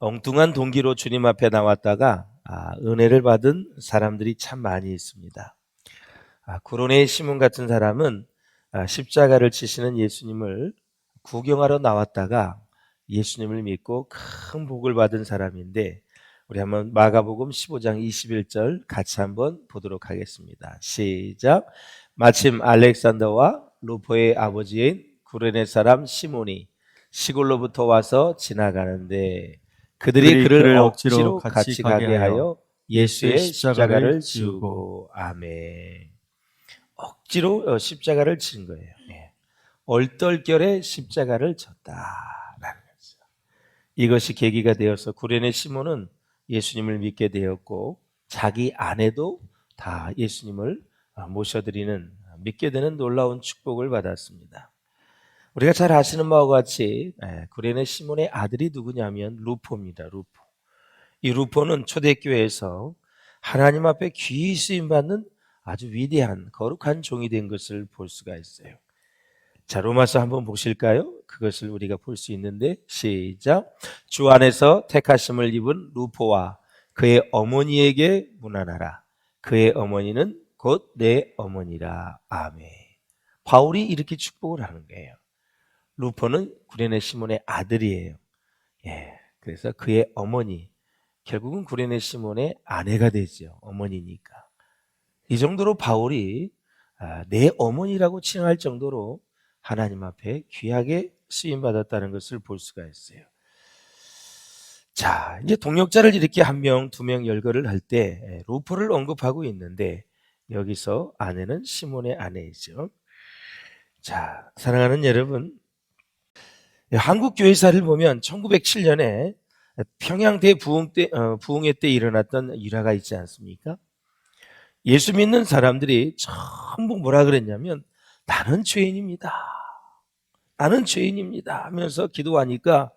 엉뚱한 동기로 주님 앞에 나왔다가 은혜를 받은 사람들이 참 많이 있습니다. 구로네의 시몬 같은 사람은 십자가를 지시는 예수님을 구경하러 나왔다가 예수님을 믿고 큰 복을 받은 사람인데, 우리 한번 마가복음 15장 21절 같이 한번 보도록 하겠습니다. 시작. 마침 알렉산더와 루포의 아버지인 구레네 사람 시몬이 시골로부터 와서 지나가는데 그들이 그를 억지로 같이 가게 하여 예수의 십자가를 지우고. 아멘. 억지로 십자가를 친 거예요. 얼떨결에 십자가를 졌다라는 거죠. 이것이 계기가 되어서 구레네 시몬은 예수님을 믿게 되었고, 자기 아내도 다 예수님을 모셔드리는, 믿게 되는 놀라운 축복을 받았습니다. 우리가 잘 아시는 바와 같이 구레네 시몬의 아들이 누구냐면 루포입니다. 루포. 이 루포는 초대교회에서 하나님 앞에 귀히 쓰임받는 아주 위대한 거룩한 종이 된 것을 볼 수가 있어요. 자, 로마서 한번 보실까요? 그것을 우리가 볼 수 있는데, 시작. 주 안에서 택하심을 입은 루포와 그의 어머니에게 문안하라. 그의 어머니는 곧 내 어머니라. 아멘. 바울이 이렇게 축복을 하는 거예요. 루포는 구레네 시몬의 아들이에요. 그래서 그의 어머니, 결국은 구레네 시몬의 아내가 되죠. 어머니니까. 이 정도로 바울이 내 어머니라고 칭할 정도로 하나님 앞에 귀하게 쓰임받았다는 것을 볼 수가 있어요. 자, 이제 동역자를 이렇게 한 명, 두 명 열거를 할 때 루포를 언급하고 있는데, 여기서 아내는 시몬의 아내이죠. 자, 사랑하는 여러분, 한국 교회사를 보면 1907년에 평양대 부흥회 때 일어났던 일화가 있지 않습니까? 예수 믿는 사람들이 전부 뭐라 그랬냐면, 나는 죄인입니다. 나는 죄인입니다 하면서 기도하니까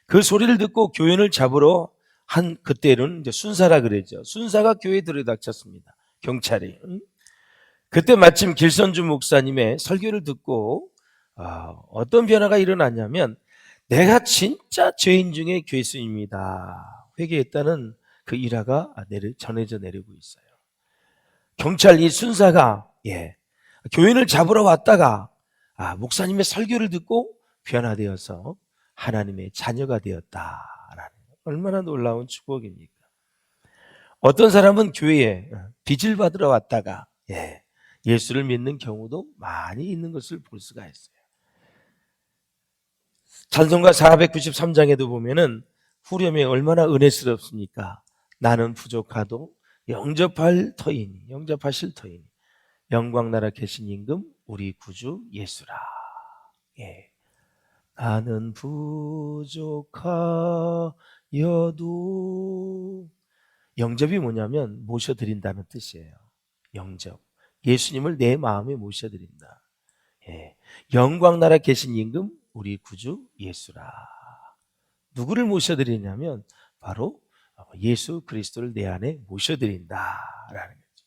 그 소리를 듣고 교인을 잡으러 한, 그때는 이제 순사라 그랬죠. 순사가 교회에 들이닥쳤습니다. 경찰이. 그때 마침 길선주 목사님의 설교를 듣고 어떤 변화가 일어났냐면, 내가 진짜 죄인 중에 괴수입니다 회개했다는 그 일화가 전해져 내리고 있어요. 경찰 이 순사가 교인을 잡으러 왔다가 목사님의 설교를 듣고 변화되어서 하나님의 자녀가 되었다라는, 얼마나 놀라운 축복입니까? 어떤 사람은 교회에 빚을 받으러 왔다가 예수를 믿는 경우도 많이 있는 것을 볼 수가 있어요. 찬송가 493장에도 보면은 후렴에 얼마나 은혜스럽습니까? 나는 부족하도 영접하실 터이니 영광나라 계신 임금 우리 구주 예수라. 나는 부족하여도, 영접이 뭐냐면 모셔드린다는 뜻이에요. 영접. 예수님을 내 마음에 모셔드린다. 영광나라 계신 임금 우리 구주 예수라. 누구를 모셔드리냐면 바로 예수 그리스도를 내 안에 모셔드린다라는 거죠.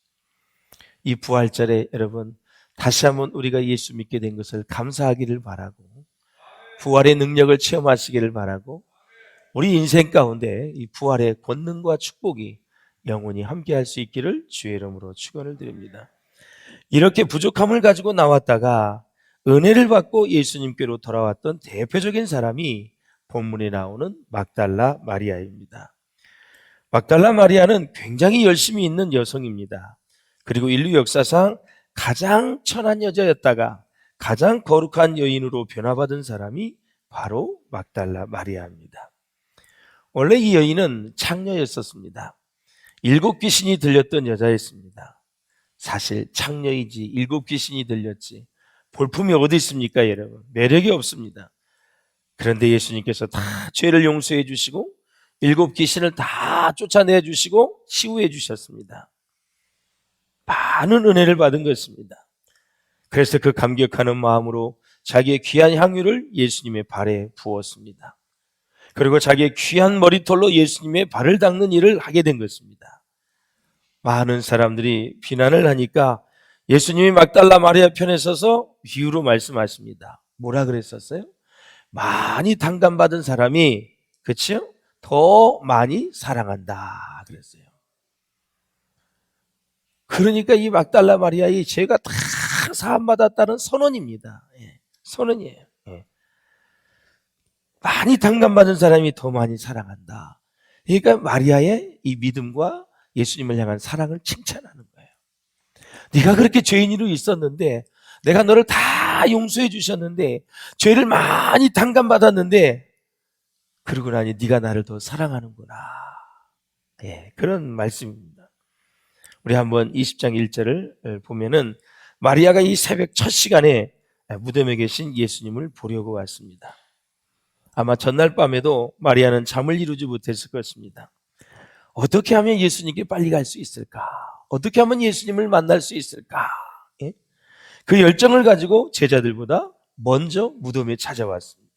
이 부활절에 여러분, 다시 한번 우리가 예수 믿게 된 것을 감사하기를 바라고, 부활의 능력을 체험하시기를 바라고, 우리 인생 가운데 이 부활의 권능과 축복이 영원히 함께할 수 있기를 주의 이름으로 축원을 드립니다. 이렇게 부족함을 가지고 나왔다가 은혜를 받고 예수님께로 돌아왔던 대표적인 사람이 본문에 나오는 막달라 마리아입니다. 막달라 마리아는 굉장히 열심히 있는 여성입니다. 그리고 인류 역사상 가장 천한 여자였다가 가장 거룩한 여인으로 변화받은 사람이 바로 막달라 마리아입니다. 원래 이 여인은 창녀였었습니다. 7 귀신이 들렸던 여자였습니다. 사실 창녀이지 7 귀신이 들렸지 볼품이 어디 있습니까, 여러분? 매력이 없습니다. 그런데 예수님께서 다 죄를 용서해 주시고 7 귀신을 다 쫓아내 주시고 치유해 주셨습니다. 많은 은혜를 받은 것입니다. 그래서 그 감격하는 마음으로 자기의 귀한 향유를 예수님의 발에 부었습니다. 그리고 자기의 귀한 머리털로 예수님의 발을 닦는 일을 하게 된 것입니다. 많은 사람들이 비난을 하니까 예수님이 막달라 마리아 편에 서서 비유로 말씀하십니다. 뭐라 그랬었어요? 많이 당감받은 사람이, 그치요? 더 많이 사랑한다 그랬어요. 그러니까 이 막달라 마리아의 죄가 다 사함받았다는 선언입니다. 예, 선언이에요. 예. 많이 당감받은 사람이 더 많이 사랑한다. 그러니까 마리아의 이 믿음과 예수님을 향한 사랑을 칭찬하는 거예요. 네가 그렇게 죄인으로 있었는데 내가 너를 다 용서해 주셨는데 죄를 많이 당감받았는데 그러고 나니 네가 나를 더 사랑하는구나. 예, 그런 말씀입니다. 우리 한번 20장 1절을 보면은 마리아가 이 새벽 첫 시간에 무덤에 계신 예수님을 보려고 왔습니다. 아마 전날 밤에도 마리아는 잠을 이루지 못했을 것입니다. 어떻게 하면 예수님께 빨리 갈 수 있을까? 어떻게 하면 예수님을 만날 수 있을까? 예? 그 열정을 가지고 제자들보다 먼저 무덤에 찾아왔습니다.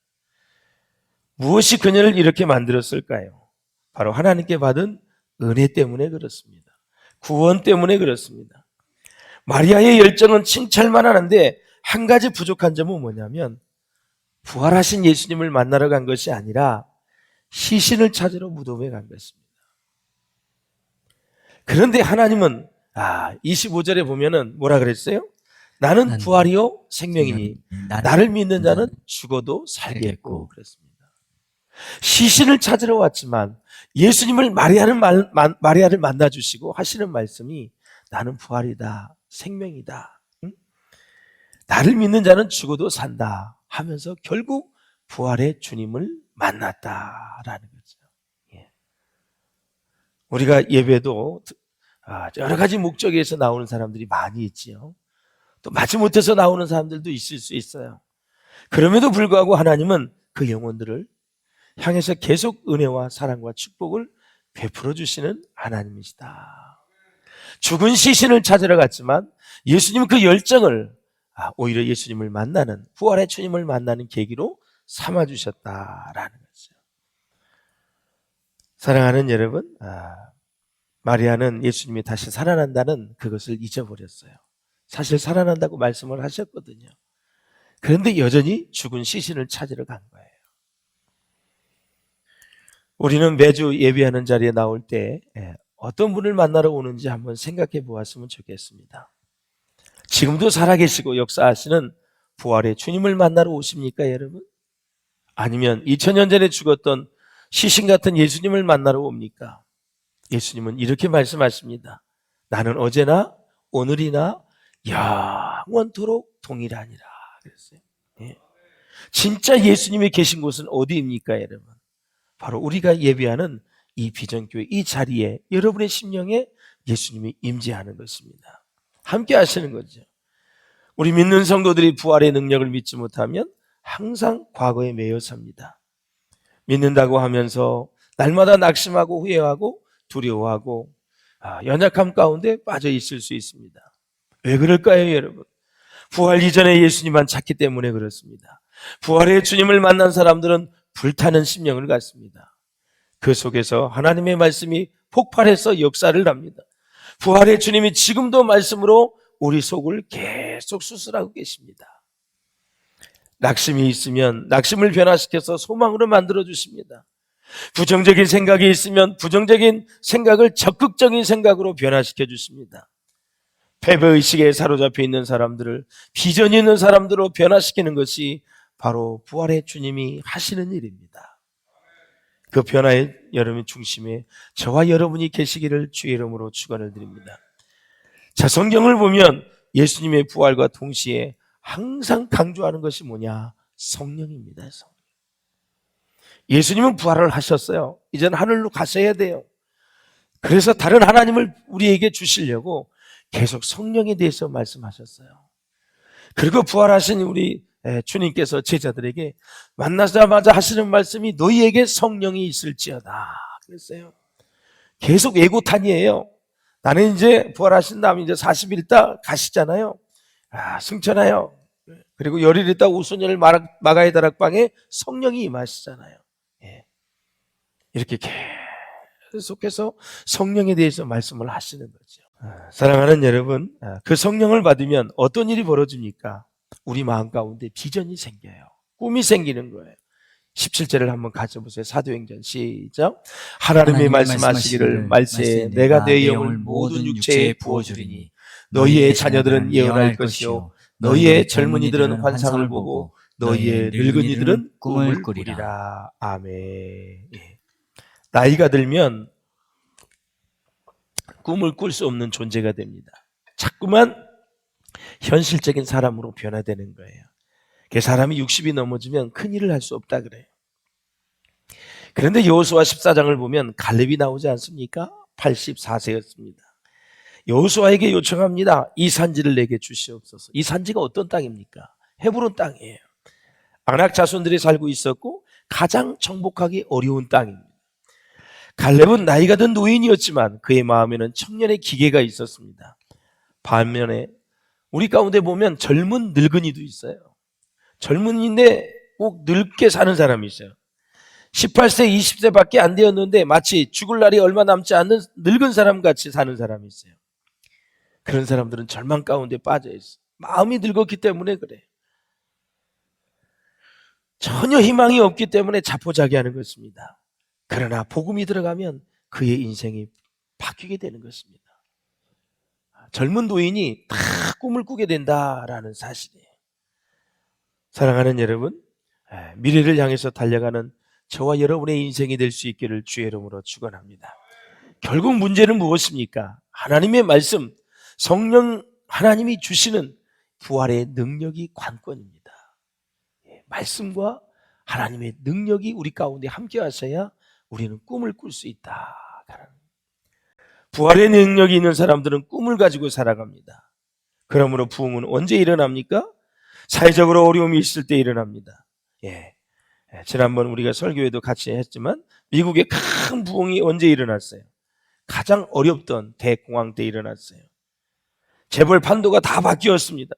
무엇이 그녀를 이렇게 만들었을까요? 바로 하나님께 받은 은혜 때문에 그렇습니다. 구원 때문에 그렇습니다. 마리아의 열정은 칭찬만 하는데 한 가지 부족한 점은 뭐냐면 부활하신 예수님을 만나러 간 것이 아니라 시신을 찾으러 무덤에 간 것입니다. 그런데 하나님은 25절에 보면은 뭐라 그랬어요? 나는 부활이요 생명이니 나를 믿는 자는 죽어도 살겠고 그랬습니다. 시신을 찾으러 왔지만 예수님을 마리아를 만나주시고 하시는 말씀이 나는 부활이다 생명이다. 응? 나를 믿는 자는 죽어도 산다 하면서 결국 부활의 주님을 만났다라는 거죠. 예. 우리가 예배도 여러 가지 목적에서 나오는 사람들이 많이 있지요. 또 마지못해서 나오는 사람들도 있을 수 있어요. 그럼에도 불구하고 하나님은 그 영혼들을 향해서 계속 은혜와 사랑과 축복을 베풀어 주시는 하나님이시다. 죽은 시신을 찾으러 갔지만 예수님은 그 열정을 오히려 예수님을 만나는 부활의 주님을 만나는 계기로 삼아 주셨다라는 거죠. 사랑하는 여러분, 마리아는 예수님이 다시 살아난다는 그것을 잊어버렸어요. 사실 살아난다고 말씀을 하셨거든요. 그런데 여전히 죽은 시신을 찾으러 간 거예요. 우리는 매주 예배하는 자리에 나올 때 어떤 분을 만나러 오는지 한번 생각해 보았으면 좋겠습니다. 지금도 살아계시고 역사하시는 부활의 주님을 만나러 오십니까, 여러분? 아니면 2000년 전에 죽었던 시신 같은 예수님을 만나러 옵니까? 예수님은 이렇게 말씀하십니다. 나는 어제나 오늘이나 영원토록 동일하니라 그랬어요. 예. 진짜 예수님이 계신 곳은 어디입니까, 여러분? 바로 우리가 예배하는 이 비전교회 이 자리에 여러분의 심령에 예수님이 임재하는 것입니다. 함께 하시는 거죠. 우리 믿는 성도들이 부활의 능력을 믿지 못하면 항상 과거에 매여 삽니다. 믿는다고 하면서 날마다 낙심하고 후회하고 두려워하고 연약함 가운데 빠져 있을 수 있습니다. 왜 그럴까요, 여러분? 부활 이전에 예수님만 찾기 때문에 그렇습니다. 부활의 주님을 만난 사람들은 불타는 심령을 갖습니다. 그 속에서 하나님의 말씀이 폭발해서 역사를 합니다. 부활의 주님이 지금도 말씀으로 우리 속을 계속 수술하고 계십니다. 낙심이 있으면 낙심을 변화시켜서 소망으로 만들어 주십니다. 부정적인 생각이 있으면 부정적인 생각을 적극적인 생각으로 변화시켜 주십니다. 패배의식에 사로잡혀 있는 사람들을 비전이 있는 사람들로 변화시키는 것이 바로 부활의 주님이 하시는 일입니다. 그 변화의 여러분 중심에 저와 여러분이 계시기를 주의 이름으로 축원을 드립니다. 자, 성경을 보면 예수님의 부활과 동시에 항상 강조하는 것이 뭐냐? 성령입니다. 성령. 예수님은 부활을 하셨어요. 이제는 하늘로 가셔야 돼요. 그래서 다른 하나님을 우리에게 주시려고 계속 성령에 대해서 말씀하셨어요. 그리고 부활하신 우리 주님께서 제자들에게 만나자마자 하시는 말씀이 너희에게 성령이 있을지어다 그랬어요. 계속 예고탄이에요. 나는 이제 부활하신 다음 이제 40일 있다 가시잖아요. 승천하여 그리고 열일 있다 우순열 마가의 다락방에 성령이 임하시잖아요. 예. 이렇게 계속해서 성령에 대해서 말씀을 하시는 거죠. 사랑하는 여러분, 그 성령을 받으면 어떤 일이 벌어집니까? 우리 마음 가운데 비전이 생겨요. 꿈이 생기는 거예요. 17절을 한번 가져보세요. 사도행전 시작. 하나님이 하나님이 말씀하시기를 말세 내가 내 영을 모든 육체에 부어주리니 너희의 자녀들은 예언할 것이요 너희의 젊은이들은 환상을 보고 너희의 늙은이들은 꿈을 꾸리라. 아멘. 예. 나이가 들면 꿈을 꿀 수 없는 존재가 됩니다. 자꾸만 현실적인 사람으로 변화되는 거예요. 그 사람이 60이 넘어지면 큰일을 할 수 없다 그래요. 그런데 여호수아 14장을 보면 갈렙이 나오지 않습니까? 84세였습니다. 여호수아에게 요청합니다. 이 산지를 내게 주시옵소서. 이 산지가 어떤 땅입니까? 헤브론 땅이에요. 아낙 자손들이 살고 있었고 가장 정복하기 어려운 땅입니다. 갈렙은 나이가 든 노인이었지만 그의 마음에는 청년의 기계가 있었습니다. 반면에 우리 가운데 보면 젊은 늙은이도 있어요. 젊은이인데 꼭 늙게 사는 사람이 있어요. 18세, 20세밖에 안 되었는데 마치 죽을 날이 얼마 남지 않는 늙은 사람 같이 사는 사람이 있어요. 그런 사람들은 절망 가운데 빠져 있어요. 마음이 늙었기 때문에 그래요. 전혀 희망이 없기 때문에 자포자기하는 것입니다. 그러나 복음이 들어가면 그의 인생이 바뀌게 되는 것입니다. 젊은 노인이 다 꿈을 꾸게 된다라는 사실이에요. 사랑하는 여러분, 미래를 향해서 달려가는 저와 여러분의 인생이 될 수 있기를 주의 이름으로 축원합니다. 결국 문제는 무엇입니까? 하나님의 말씀, 성령 하나님이 주시는 부활의 능력이 관건입니다. 말씀과 하나님의 능력이 우리 가운데 함께 하셔야 우리는 꿈을 꿀 수 있다. 부활의 능력이 있는 사람들은 꿈을 가지고 살아갑니다. 그러므로 부흥은 언제 일어납니까? 사회적으로 어려움이 있을 때 일어납니다. 지난번 우리가 설교에도 같이 했지만 미국의 큰 부흥이 언제 일어났어요? 가장 어렵던 대공황 때 일어났어요. 재벌 판도가 다 바뀌었습니다.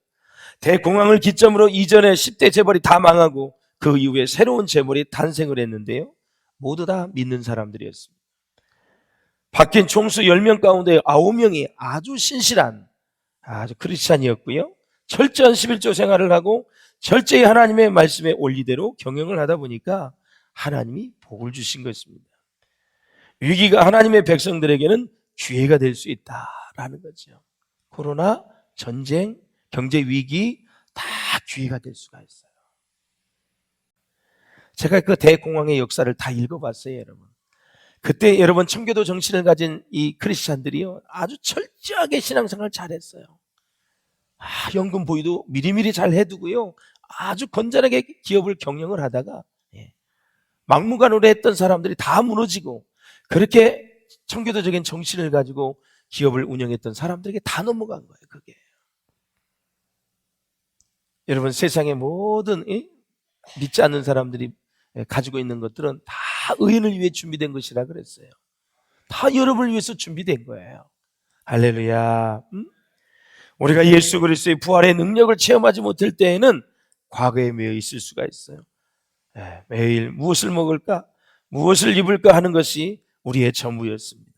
대공황을 기점으로 이전에 10대 재벌이 다 망하고 그 이후에 새로운 재벌이 탄생을 했는데요. 모두 다 믿는 사람들이었습니다. 바뀐 총수 10명 가운데 9명이 아주 신실한 아주 크리스찬이었고요. 철저한 11조 생활을 하고 철저히 하나님의 말씀에 원리대로 경영을 하다 보니까 하나님이 복을 주신 것입니다. 위기가 하나님의 백성들에게는 기회가 될 수 있다라는 거죠. 코로나, 전쟁, 경제 위기 다 기회가 될 수가 있어요. 제가 그 대공황의 역사를 다 읽어봤어요, 여러분. 그때 여러분 청교도 정신을 가진 이 크리스찬들이요 아주 철저하게 신앙생활을 잘했어요. 연금 보유도 미리미리 잘 해두고요 아주 건전하게 기업을 경영을 하다가 막무가내로 했던 사람들이 다 무너지고 그렇게 청교도적인 정신을 가지고 기업을 운영했던 사람들에게 다 넘어간 거예요. 그게 여러분 세상의 모든 믿지 않는 사람들이 가지고 있는 것들은 다 의인을 위해 준비된 것이라 그랬어요. 다 여러분을 위해서 준비된 거예요. 할렐루야. 우리가 예수 그리스도의 부활의 능력을 체험하지 못할 때에는 과거에 매여 있을 수가 있어요. 매일 무엇을 먹을까, 무엇을 입을까 하는 것이 우리의 전부였습니다.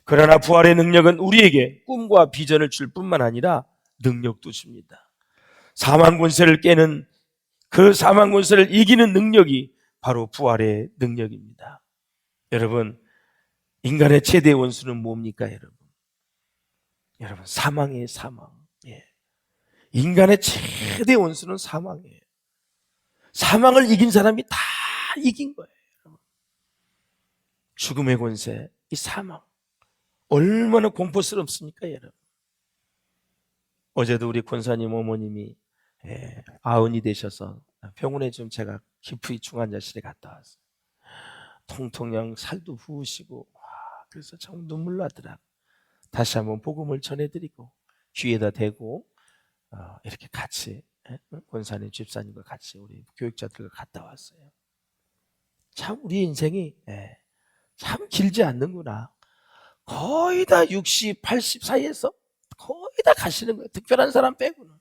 그러나 부활의 능력은 우리에게 꿈과 비전을 줄 뿐만 아니라 능력도 줍니다. 사망 권세를 깨는 그 사망 권세를 이기는 능력이 바로 부활의 능력입니다. 여러분, 인간의 최대 원수는 뭡니까, 여러분? 여러분, 사망이에요, 사망. 인간의 최대 원수는 사망이에요. 사망을 이긴 사람이 다 이긴 거예요. 죽음의 권세, 이 사망. 얼마나 공포스럽습니까, 여러분? 어제도 우리 권사님 어머님이 아흔이 되셔서 병원에 좀 제가 깊이 중환자실에 갔다 왔어요. 통통량 살도 부으시고 그래서 참 눈물 나더라. 다시 한번 복음을 전해드리고 귀에다 대고 이렇게 같이 권사님 집사님과 같이 우리 교육자들과 갔다 왔어요. 참 우리 인생이 참 길지 않는구나. 거의 다 60, 80 사이에서 거의 다 가시는 거예요. 특별한 사람 빼고는.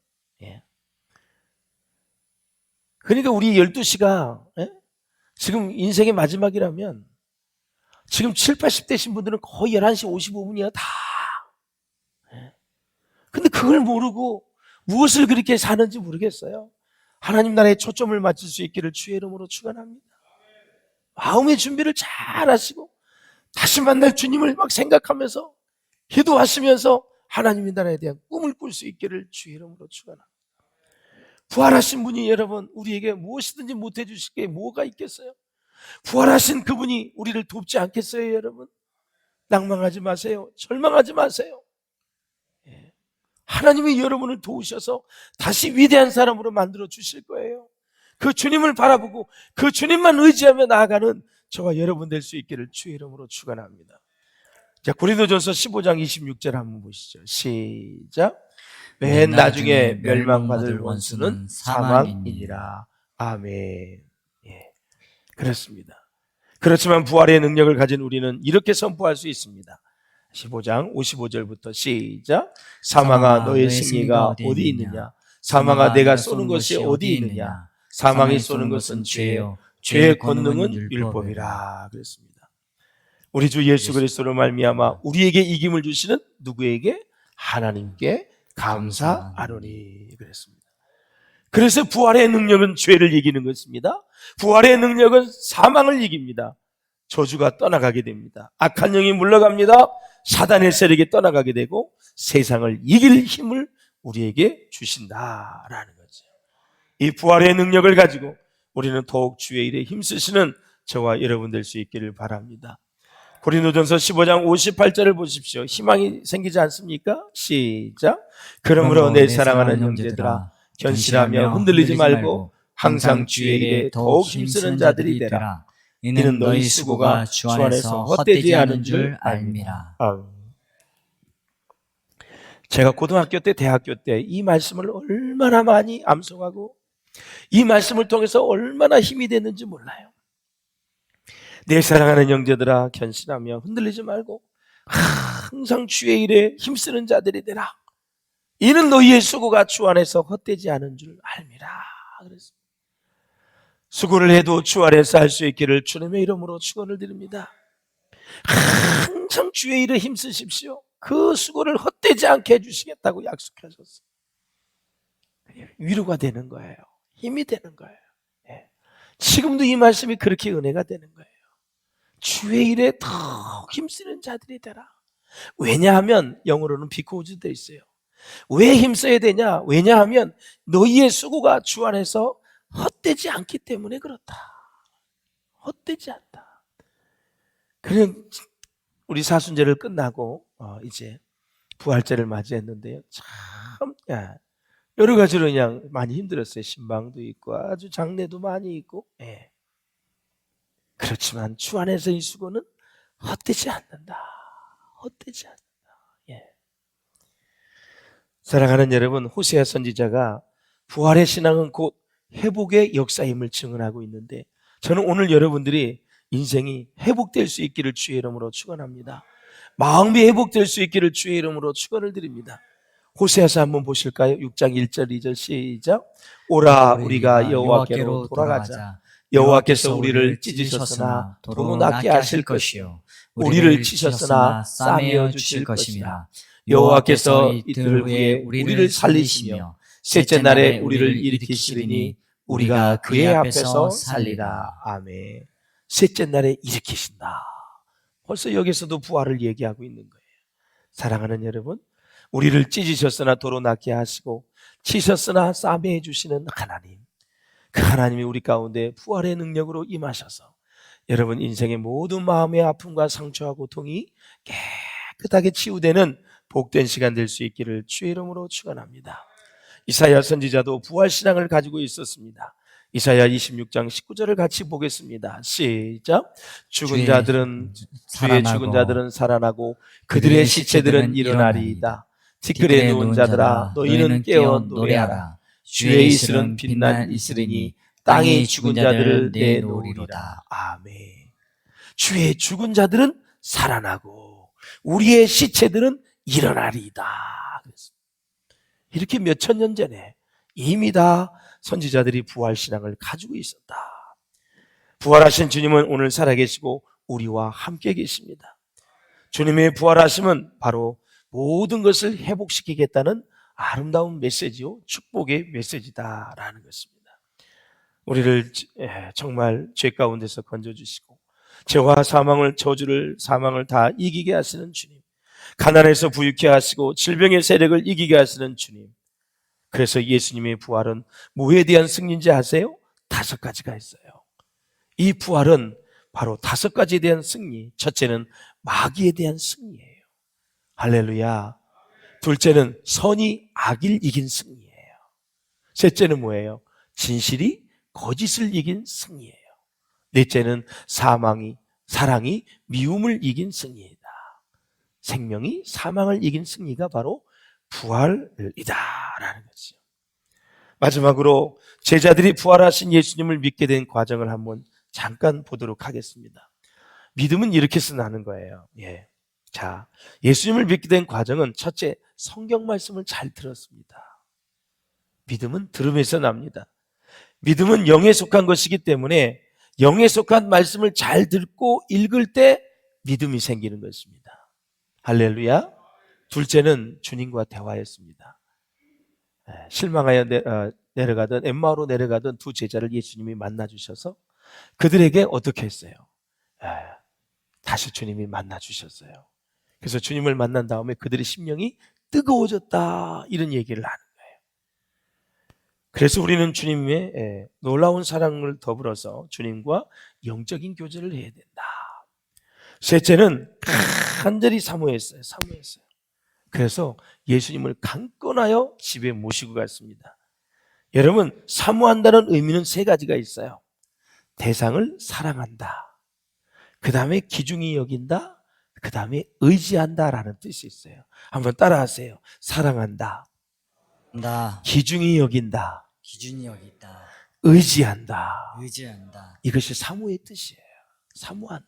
그러니까 우리 12시가 지금 인생의 마지막이라면 지금 7, 80대신 분들은 거의 11시 55분이야 다. 근데 그걸 모르고 무엇을 그렇게 사는지 모르겠어요. 하나님 나라에 초점을 맞출 수 있기를 주의 이름으로 축원합니다. 마음의 준비를 잘 하시고 다시 만날 주님을 막 생각하면서 기도하시면서 하나님의 나라에 대한 꿈을 꿀 수 있기를 주의 이름으로 축원합니다. 부활하신 분이 여러분 우리에게 무엇이든지 못해 주실 게 뭐가 있겠어요? 부활하신 그분이 우리를 돕지 않겠어요, 여러분? 낭망하지 마세요. 절망하지 마세요. 하나님이 여러분을 도우셔서 다시 위대한 사람으로 만들어 주실 거예요. 그 주님을 바라보고 그 주님만 의지하며 나아가는 저와 여러분 될 수 있기를 주의 이름으로 축원합니다. 자, 고린도전서 15장 26절 한번 보시죠. 시작. 맨 나중에 멸망받을 원수는 사망이니라. 아멘. 예, 그렇습니다. 그렇지만 부활의 능력을 가진 우리는 이렇게 선포할 수 있습니다. 15장 55절부터 시작. 사망아 너의 승리가 어디 있느냐? 사망아 내가 쏘는 것이 어디 있느냐? 사망이 쏘는 것은 죄요, 죄의 권능은 율법이라. 그랬습니다. 우리 주 예수 그리스도로 말미암아 우리에게 이김을 주시는 누구에게? 하나님께 감사하노니. 그랬습니다. 그래서 부활의 능력은 죄를 이기는 것입니다. 부활의 능력은 사망을 이깁니다. 저주가 떠나가게 됩니다. 악한 영이 물러갑니다. 사단의 세력이 떠나가게 되고 세상을 이길 힘을 우리에게 주신다라는 거죠. 이 부활의 능력을 가지고 우리는 더욱 주의 일에 힘쓰시는 저와 여러분 될 수 있기를 바랍니다. 고린도전서 15장 58절을 보십시오. 희망이 생기지 않습니까? 시작. 그러므로 내 사랑하는 형제들아 견실하며 흔들리지 말고 항상 주의 일에 더욱 힘쓰는 자들이 되라. 이는 너희 수고가 주 안에서 헛되지 않은 줄 알미라. 제가 고등학교 때, 대학교 때 이 말씀을 얼마나 많이 암송하고 이 말씀을 통해서 얼마나 힘이 됐는지 몰라요. 내 사랑하는 형제들아 견실하며 흔들리지 말고 항상 주의 일에 힘쓰는 자들이 되라. 이는 너희의 수고가 주 안에서 헛되지 않은 줄 알미라. 그랬습니다. 수고를 해도 주 안에서 할 수 있기를 주님의 이름으로 축원을 드립니다. 항상 주의 일에 힘쓰십시오. 그 수고를 헛되지 않게 해주시겠다고 약속하셨어요. 위로가 되는 거예요. 힘이 되는 거예요. 지금도 이 말씀이 그렇게 은혜가 되는 거예요. 주의 일에 더 힘쓰는 자들이 되라. 왜냐하면 영어로는 because 되어 있어요. 왜 힘써야 되냐? 왜냐하면 너희의 수고가 주 안에서 헛되지 않기 때문에 그렇다. 헛되지 않다. 그런 우리 사순절을 끝나고 이제 부활절을 맞이했는데요. 참 여러 가지로 그냥 많이 힘들었어요. 신방도 있고 아주 장례도 많이 있고. 그렇지만 주 안에서 이 수고는 헛되지 않는다. 헛되지 않는다. 사랑하는 여러분, 호세아 선지자가 부활의 신앙은 곧 회복의 역사임을 증언하고 있는데 저는 오늘 여러분들이 인생이 회복될 수 있기를 주의 이름으로 축원합니다. 마음이 회복될 수 있기를 주의 이름으로 축원을 드립니다. 호세아서 한번 보실까요? 6장 1절 2절 시작. 오라 우리가 여호와께로 돌아가자. 여호와께서 우리를 찢으셨으나 도로 낫게 하실 것이요 우리를 치셨으나 싸매어 주실 것임이라. 여호와께서 이틀 후에 우리를 살리시며 셋째 날에 우리를 일으키시리니 우리가 그의 앞에서 살리라. 아멘. 셋째 날에 일으키신다. 벌써 여기서도 부활을 얘기하고 있는 거예요. 사랑하는 여러분, 우리를 찢으셨으나 도로 낫게 하시고 치셨으나 싸매해 주시는 하나님, 그 하나님이 우리 가운데 부활의 능력으로 임하셔서 여러분 인생의 모든 마음의 아픔과 상처와 고통이 깨끗하게 치유되는 복된 시간 될 수 있기를 주의 이름으로 축원합니다. 이사야 선지자도 부활 신앙을 가지고 있었습니다. 이사야 26장 19절을 같이 보겠습니다. 시작. 주의 죽은 자들은 살아나고 그들의 시체들은 일어나리이다. 티끌에 누운 자들아 너희는 깨어 노래하라. 주의 이슬은 빛난 이슬이니 땅이 죽은 자들을 내놓으리로다. 아멘. 주의 죽은 자들은 살아나고 우리의 시체들은 일어나리이다. 이렇게 몇 천 년 전에 이미 다 선지자들이 부활신앙을 가지고 있었다. 부활하신 주님은 오늘 살아계시고 우리와 함께 계십니다. 주님의 부활하심은 바로 모든 것을 회복시키겠다는 아름다운 메시지요 축복의 메시지다라는 것입니다. 우리를 정말 죄 가운데서 건져주시고 죄와 사망을, 저주를, 사망을 다 이기게 하시는 주님, 가난에서 부유케 하시고 질병의 세력을 이기게 하시는 주님. 그래서 예수님의 부활은 뭐에 대한 승리인지 아세요? 5가지가 있어요. 이 부활은 바로 5가지에 대한 승리. 첫째는 마귀에 대한 승리예요. 할렐루야. 둘째는 선이 악을 이긴 승리예요. 셋째는 뭐예요? 진실이 거짓을 이긴 승리예요. 넷째는 사랑이 미움을 이긴 승리이다. 생명이 사망을 이긴 승리가 바로 부활이다라는 거죠. 마지막으로 제자들이 부활하신 예수님을 믿게 된 과정을 한번 잠깐 보도록 하겠습니다. 믿음은 이렇게 나는 거예요. 자, 예수님을 믿게 된 과정은 첫째, 성경 말씀을 잘 들었습니다. 믿음은 들음에서 납니다. 믿음은 영에 속한 것이기 때문에 영에 속한 말씀을 잘 듣고 읽을 때 믿음이 생기는 것입니다. 할렐루야. 둘째는 주님과 대화했습니다. 실망하여 내려가던 엠마오로 내려가던 두 제자를 예수님이 만나 주셔서 그들에게 어떻게 했어요? 다시 주님이 만나 주셨어요. 그래서 주님을 만난 다음에 그들의 심령이 뜨거워졌다, 이런 얘기를 하는 거예요. 그래서 우리는 주님의 놀라운 사랑을 더불어서 주님과 영적인 교제를 해야 된다. 셋째는 간절히 사모했어요. 그래서 예수님을 강권하여 집에 모시고 갔습니다. 여러분, 사모한다는 의미는 3가지가 있어요. 대상을 사랑한다, 그 다음에 귀중히 여긴다, 그 다음에 의지한다라는 뜻이 있어요. 한번 따라하세요. 사랑한다, 귀중히 여긴다, 의지한다. 이것이 사모의 뜻이에요. 사모한다.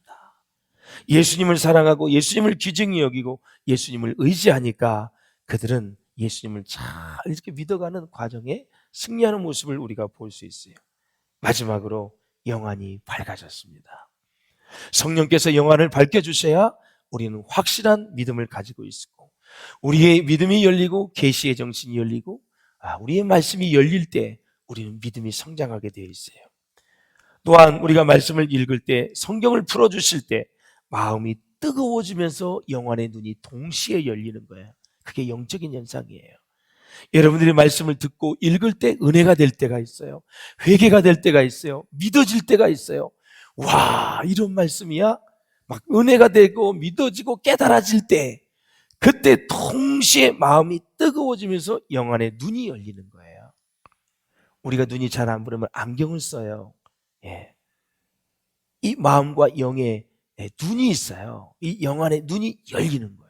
예수님을 사랑하고 예수님을 귀중히 여기고 예수님을 의지하니까 그들은 예수님을 잘 이렇게 믿어가는 과정에 승리하는 모습을 우리가 볼 수 있어요. 마지막으로 영안이 밝아졌습니다. 성령께서 영안을 밝혀주셔야 우리는 확실한 믿음을 가지고 있고, 우리의 믿음이 열리고 계시의 정신이 열리고 우리의 말씀이 열릴 때 우리는 믿음이 성장하게 되어 있어요. 또한 우리가 말씀을 읽을 때, 성경을 풀어주실 때 마음이 뜨거워지면서 영안의 눈이 동시에 열리는 거예요. 그게 영적인 현상이에요. 여러분들이 말씀을 듣고 읽을 때 은혜가 될 때가 있어요. 회개가 될 때가 있어요. 믿어질 때가 있어요. 와, 이런 말씀이야? 막 은혜가 되고 믿어지고 깨달아질 때, 그때 동시에 마음이 뜨거워지면서 영안의 눈이 열리는 거예요. 우리가 눈이 잘 안 보이면 안경을 써요. 이 마음과 영의 눈이 있어요. 이 영안의 눈이 열리는 거예요.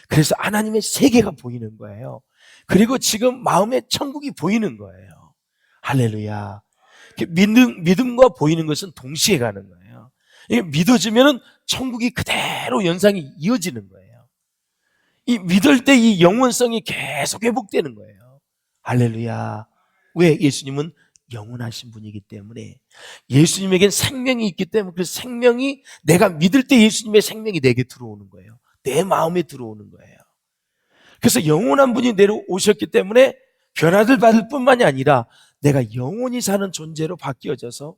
그래서 하나님의 세계가 보이는 거예요. 그리고 지금 마음의 천국이 보이는 거예요. 할렐루야. 믿음과 보이는 것은 동시에 가는 거예요. 믿어지면 천국이 그대로 연상이 이어지는 거예요. 이 믿을 때 이 영원성이 계속 회복되는 거예요. 할렐루야. 왜? 예수님은 영원하신 분이기 때문에, 예수님에겐 생명이 있기 때문에, 그 생명이, 내가 믿을 때 예수님의 생명이 내게 들어오는 거예요. 내 마음에 들어오는 거예요. 그래서 영원한 분이 내려오셨기 때문에 변화를 받을 뿐만이 아니라 내가 영원히 사는 존재로 바뀌어져서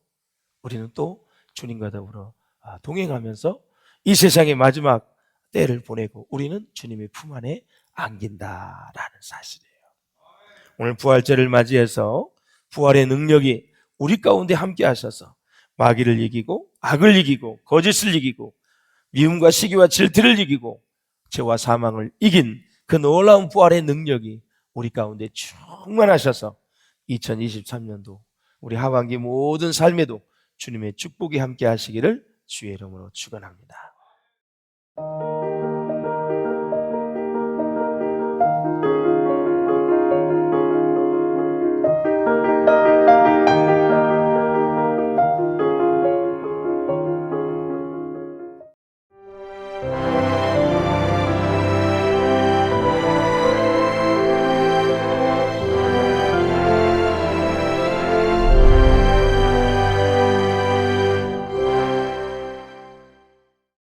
우리는 또 주님과 더불어 동행하면서 이 세상의 마지막 때를 보내고 우리는 주님의 품 안에 안긴다라는 사실이에요. 오늘 부활절을 맞이해서 부활의 능력이 우리 가운데 함께 하셔서 마귀를 이기고 악을 이기고 거짓을 이기고 미움과 시기와 질투를 이기고 죄와 사망을 이긴 그 놀라운 부활의 능력이 우리 가운데 충만하셔서 2023년도 우리 하반기 모든 삶에도 주님의 축복이 함께 하시기를 주의 이름으로 축원합니다.